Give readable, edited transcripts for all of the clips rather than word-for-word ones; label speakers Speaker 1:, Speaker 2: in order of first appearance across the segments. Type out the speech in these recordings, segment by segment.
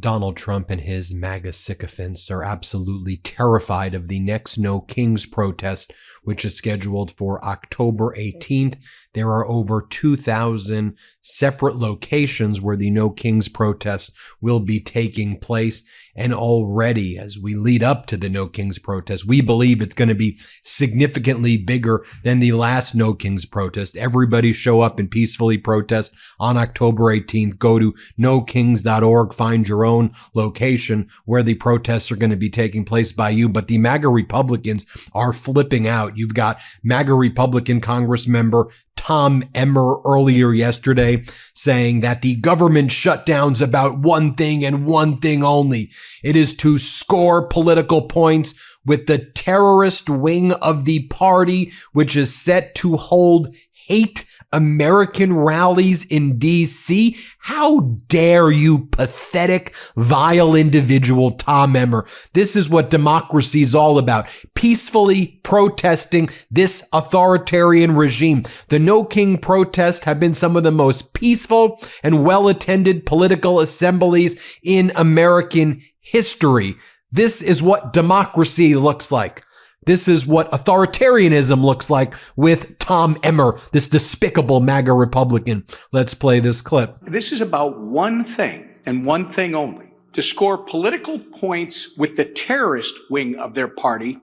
Speaker 1: Donald Trump and his MAGA sycophants are absolutely terrified of the next No Kings protest, which is scheduled for October 18th. There are over 2,000 separate locations where the No Kings protest will be taking place. And already, as we lead up to the No Kings protest, we believe it's going to be significantly bigger than the last No Kings protest. Everybody show up and peacefully protest on October 18th. Go to nokings.org, find your own location where the protests are going to be taking place by you. But the MAGA Republicans are flipping out. You've got MAGA Republican Congress member Tom Emmer earlier yesterday saying that the government shutdown's about one thing and one thing only. It is to score political points with the terrorist wing of the party, which is set to hold hate American rallies in D.C. How dare you, pathetic, vile individual, Tom Emmer. This is what democracy is all about. Peacefully protesting this authoritarian regime. The No King protests have been some of the most peaceful and well-attended political assemblies in American history. This is what democracy looks like. This is what authoritarianism looks like with Tom Emmer, this despicable MAGA Republican. Let's play this clip.
Speaker 2: This is about one thing and one thing only: to score political points with the terrorist wing of their party,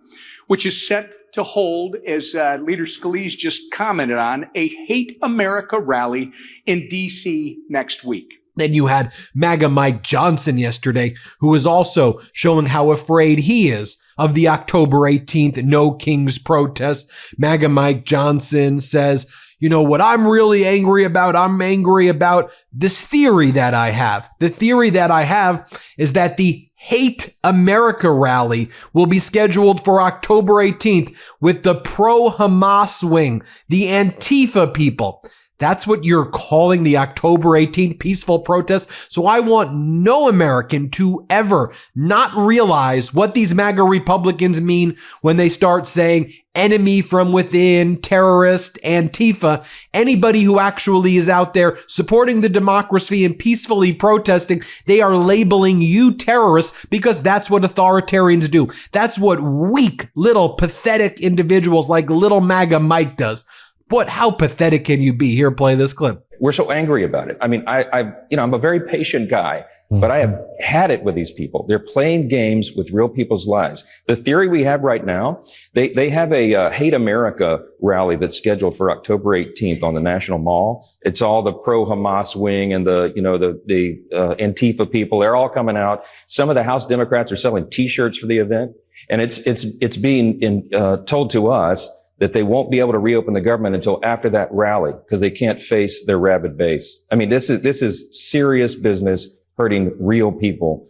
Speaker 2: which is set to hold, as Leader Scalise just commented on, a Hate America rally in D.C. next week.
Speaker 1: Then you had MAGA Mike Johnson yesterday, who was also showing how afraid he is of the October 18th No Kings protest. MAGA Mike Johnson says, you know what I'm really angry about? I'm angry about this theory that I have. The theory that I have is that the Hate America rally will be scheduled for October 18th with the pro-Hamas wing, the Antifa people. That's what you're calling the October 18th peaceful protest. So I want no American to ever not realize what these MAGA Republicans mean when they start saying enemy from within, terrorist, Antifa. Anybody who actually is out there supporting the democracy and peacefully protesting, they are labeling you terrorists because that's what authoritarians do. That's what weak, little, pathetic individuals like little MAGA Mike does. But how pathetic can you be? Here, play this clip.
Speaker 3: We're so angry about it. I mean, I'm a very patient guy, but I have had it with these people. They're playing games with real people's lives. The theory we have right now, they have a Hate America rally that's scheduled for October 18th on the National Mall. It's all the pro-Hamas wing and the Antifa people. They're all coming out. Some of the House Democrats are selling T-shirts for the event, and it's being told to us that they won't be able to reopen the government until after that rally because they can't face their rabid base. I mean, this is serious business hurting real people.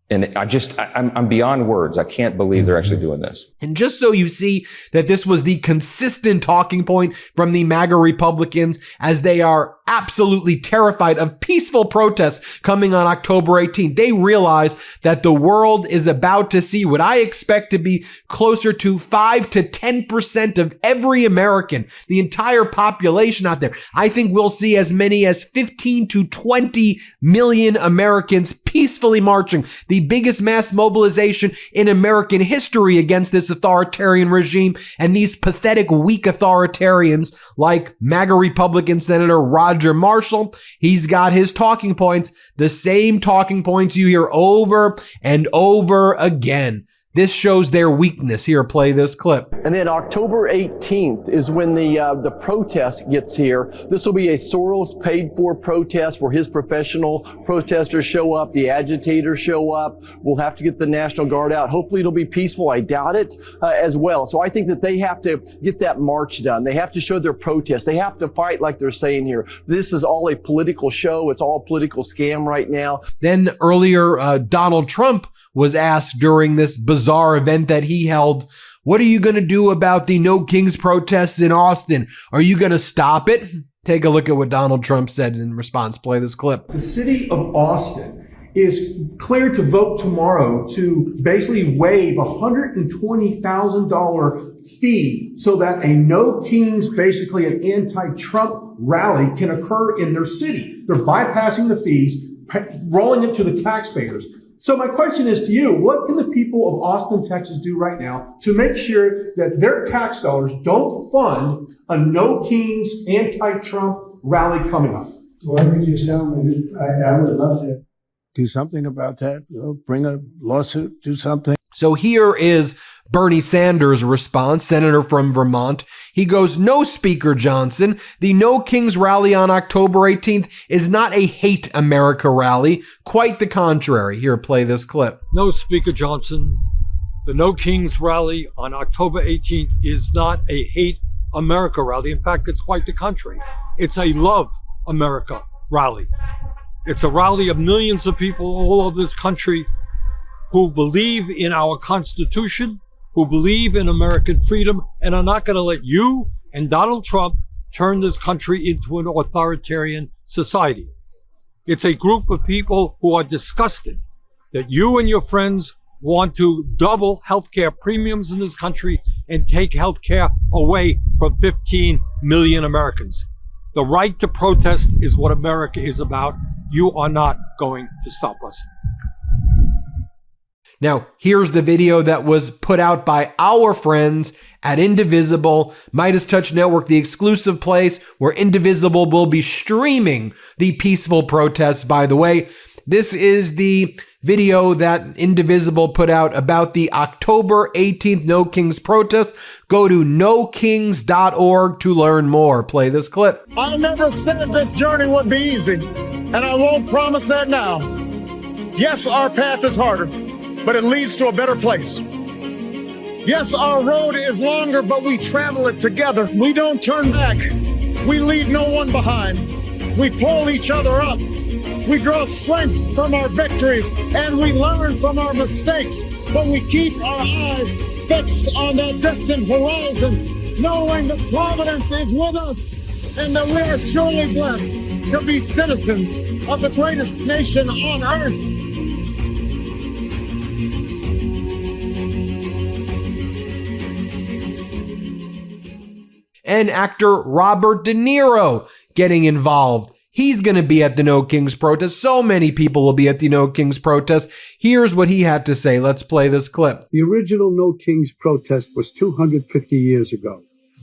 Speaker 3: And I'm beyond words. I can't believe they're actually doing this.
Speaker 1: And just so you see that this was the consistent talking point from the MAGA Republicans, as they are absolutely terrified of peaceful protests coming on October 18th. They realize that the world is about to see what I expect to be closer to 5 to 10% of every American, the entire population out there. I think we'll see as many as 15 to 20 million Americans peacefully marching, the biggest mass mobilization in American history against this authoritarian regime and these pathetic, weak authoritarians like MAGA Republican Senator Roger Marshall. He's got his talking points, the same talking points you hear over and over again. This shows their weakness. Here, play this clip.
Speaker 4: And then October 18th is when the protest gets here. This will be a Soros paid for protest where his professional protesters show up, the agitators show up. We'll have to get the National Guard out. Hopefully it'll be peaceful. I doubt it as well. So I think that they have to get that march done. They have to show their protest. They have to fight like they're saying here. This is all a political show. It's all a political scam right now.
Speaker 1: Then earlier, Donald Trump was asked during this bizarre event that he held, what are you going to do about the No Kings protests in Austin? Are you going to stop it? Take a look at what Donald Trump said in response. Play this clip.
Speaker 5: The city of Austin is cleared to vote tomorrow to basically waive $120,000 fee so that a No Kings, basically an anti-Trump rally, can occur in their city. They're bypassing the fees. rolling it to the taxpayers. So my question is to you, what can the people of Austin, Texas do right now to make sure that their tax dollars don't fund a No Kings anti-Trump rally coming up?
Speaker 6: Whatever you tell me, I would love to do something about that. Bring a lawsuit, do something.
Speaker 1: So here is Bernie Sanders' response, senator from Vermont. He goes, "No, Speaker Johnson, the No Kings rally on October 18th is not a hate America rally. Quite the contrary." Here, play this clip.
Speaker 7: "No, Speaker Johnson, the No Kings rally on October 18th is not a hate America rally. In fact, it's quite the contrary. It's a love America rally. It's a rally of millions of people all over this country who believe in our Constitution, who believe in American freedom, and are not going to let you and Donald Trump turn this country into an authoritarian society. It's a group of people who are disgusted that you and your friends want to double healthcare premiums in this country and take healthcare away from 15 million Americans. The right to protest is what America is about. You are not going to stop us."
Speaker 1: Now, here's the video that was put out by our friends at Indivisible, MeidasTouch Network, the exclusive place where Indivisible will be streaming the peaceful protests, by the way. This is the video that Indivisible put out about the October 18th No Kings protest. Go to nokings.org to learn more. Play this clip.
Speaker 8: "I never said this journey would be easy, and I won't promise that now. Yes, our path is harder, but it leads to a better place. Yes, our road is longer, but we travel it together. We don't turn back. We leave no one behind. We pull each other up. We draw strength from our victories, and we learn from our mistakes, but we keep our eyes fixed on that distant horizon, knowing that Providence is with us and that we are surely blessed to be citizens of the greatest nation on earth."
Speaker 1: And actor Robert De Niro getting involved. He's going to be at the No Kings protest. So many people will be at the No Kings protest. Here's what he had to say. Let's play this clip.
Speaker 9: "The original No Kings protest was 250 years ago.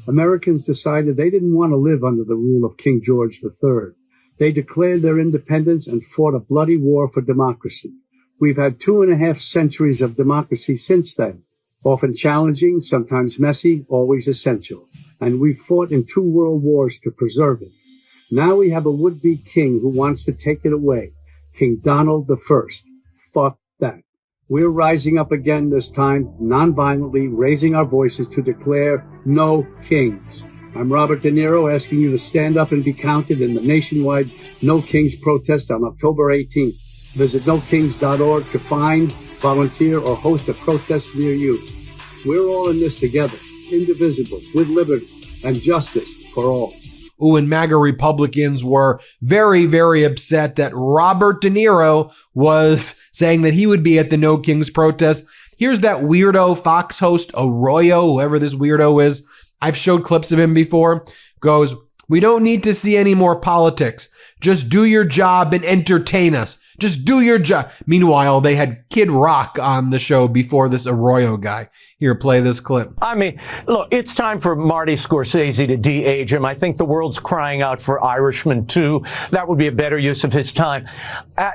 Speaker 9: Americans decided they didn't want to live under the rule of King George III. They declared their independence and fought a bloody war for democracy. We've had 2.5 centuries of democracy since then, often challenging, sometimes messy, always essential. And we've fought in 2 world wars to preserve it. Now we have a would-be king who wants to take it away, King Donald I. Fuck that. We're rising up again this time, non-violently, raising our voices to declare no kings. I'm Robert De Niro, asking you to stand up and be counted in the nationwide No Kings protest on October 18th. Visit nokings.org to find, volunteer, or host a protest near you. We're all in this together, indivisible, with liberty and justice for all."
Speaker 1: Ooh, and MAGA Republicans were very, very upset that Robert De Niro was saying that he would be at the No Kings protest. Here's that weirdo Fox host Arroyo, whoever this weirdo is. I've showed clips of him before. Goes, "We don't need to see any more politics. Just do your job and entertain us. Just do your job." Meanwhile, they had Kid Rock on the show before this Arroyo guy. Here, play this clip.
Speaker 10: I mean, look, it's time for Marty Scorsese to de-age him. I think the world's crying out for Irishman 2. That would be a better use of his time.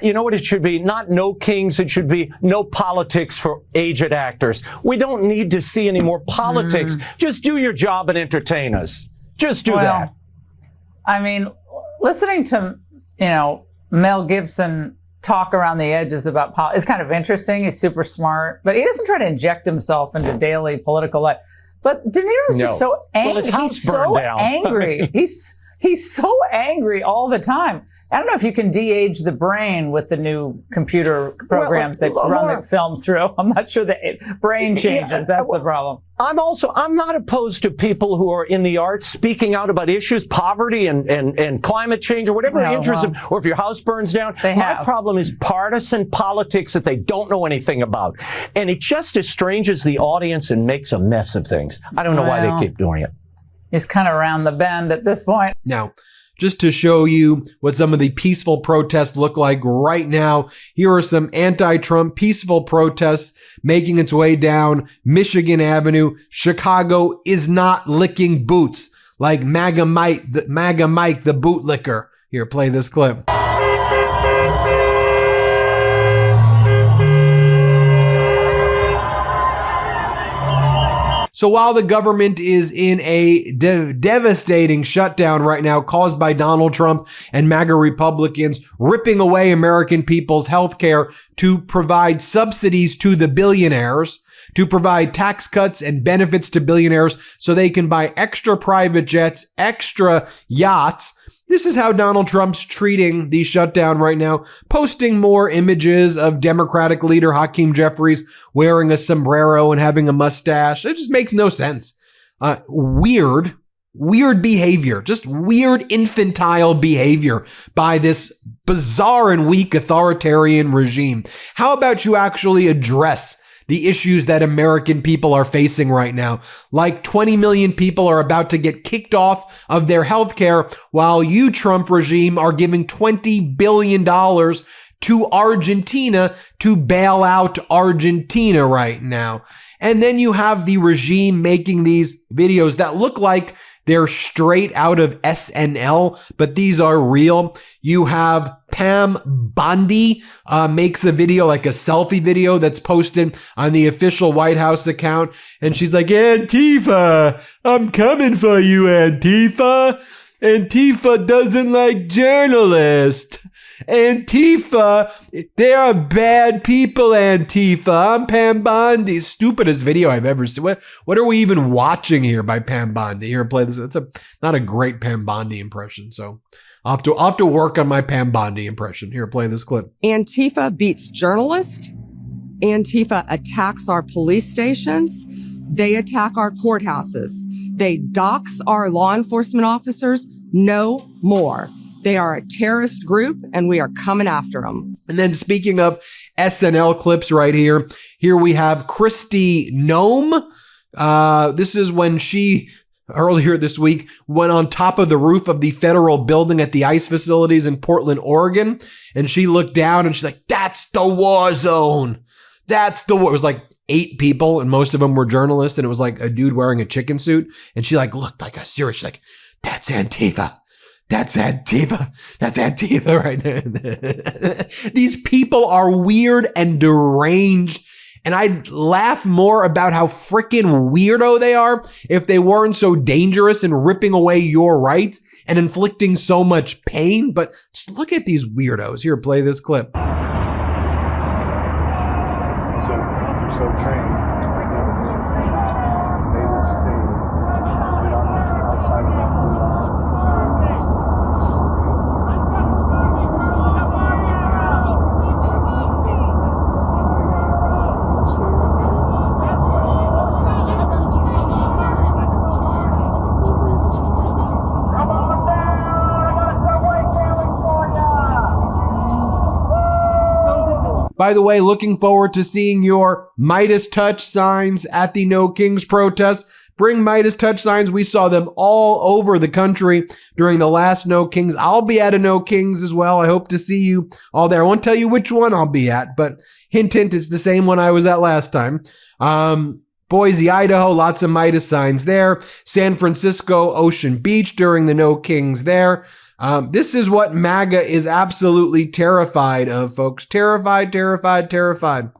Speaker 10: You know what it should be? Not No Kings. It should be no politics for aged actors. We don't need to see any more politics. Just do your job and entertain us. Just do that.
Speaker 11: I mean, listening to, Mel Gibson talk around the edges about politics is kind of interesting. He's super smart, but he doesn't try to inject himself into daily political life. But De Niro's just so angry.
Speaker 10: Well,
Speaker 11: he's so angry. He's so angry all the time. I don't know if you can de-age the brain with the new computer programs that run the films through. I'm not sure the brain changes. That's the problem.
Speaker 10: I'm not opposed to people who are in the arts speaking out about issues, poverty and climate change or whatever interests them, or if your house burns down. My problem is partisan politics that they don't know anything about. And it just estranges the audience and makes a mess of things. I don't know why they keep doing it.
Speaker 11: He's kind of around the bend at this point.
Speaker 1: Now, just to show you what some of the peaceful protests look like right now. Here are some anti-Trump peaceful protests making its way down Michigan Avenue. Chicago is not licking boots like MAGA Mike, the bootlicker. Here, play this clip. So while the government is in a devastating shutdown right now caused by Donald Trump and MAGA Republicans ripping away American people's health care to provide subsidies to the billionaires, to provide tax cuts and benefits to billionaires so they can buy extra private jets, extra yachts, this is how Donald Trump's treating the shutdown right now, posting more images of Democratic leader Hakeem Jeffries wearing a sombrero and having a mustache. It just makes no sense. Weird behavior, just weird infantile behavior by this bizarre and weak authoritarian regime. How about you actually address the issues that American people are facing right now? Like 20 million people are about to get kicked off of their health care while you, Trump regime, are giving $20 billion to Argentina to bail out Argentina right now. And then you have the regime making these videos that look like they're straight out of SNL, but these are real. You have Pam Bondi makes a video, like a selfie video that's posted on the official White House account. And she's like, Antifa, I'm coming for you, Antifa. Antifa doesn't like journalists. Antifa, they are bad people, Antifa. I'm Pam Bondi. Stupidest video I've ever seen. What are we even watching here by Pam Bondi? Here, play this. It's not a great Pam Bondi impression, so I'll have to work on my Pam Bondi impression. Here, play this clip.
Speaker 12: Antifa beats journalists. Antifa attacks our police stations. They attack our courthouses. They dox our law enforcement officers. No more. They are a terrorist group, and we are coming after them.
Speaker 1: And then speaking of SNL clips right here, here we have Kristi Noem. This is when she, earlier this week, went on top of the roof of the federal building at the ICE facilities in Portland, Oregon. And she looked down and she's like, that's the war zone. That's the war. It was like 8 people and most of them were journalists. And it was like a dude wearing a chicken suit. And she like looked like a serious, she's like, that's Antifa. That's Antifa. That's Antifa right there. These people are weird and deranged. And I'd laugh more about how freaking weirdo they are if they weren't so dangerous and ripping away your rights and inflicting so much pain. But just look at these weirdos. Here, play this clip.
Speaker 13: So you're so trained. They will stay right on the outside of that blue line.
Speaker 1: By the way, looking forward to seeing your MeidasTouch signs at the No Kings protest. Bring MeidasTouch signs. We saw them all over the country during the last No Kings. I'll be at a No Kings as well. I hope to see you all there. I won't tell you which one I'll be at, but hint, hint, it's the same one I was at last time. Boise, Idaho, lots of Meidas signs there. San Francisco, Ocean Beach during the No Kings there. This is what MAGA is absolutely terrified of, folks. Terrified, terrified, terrified.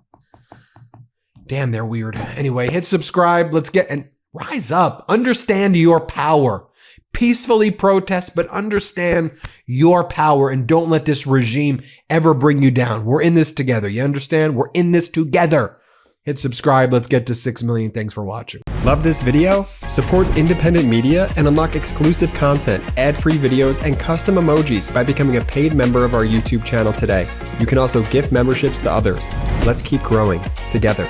Speaker 1: Damn, they're weird. Anyway, hit subscribe. Let's get and rise up. Understand your power. Peacefully protest, but understand your power and don't let this regime ever bring you down. We're in this together. You understand? We're in this together. Hit subscribe. Let's get to 6 million. Thanks for watching.
Speaker 14: Love this video? Support independent media and unlock exclusive content, ad-free videos, and custom emojis by becoming a paid member of our YouTube channel today. You can also gift memberships to others. Let's keep growing together.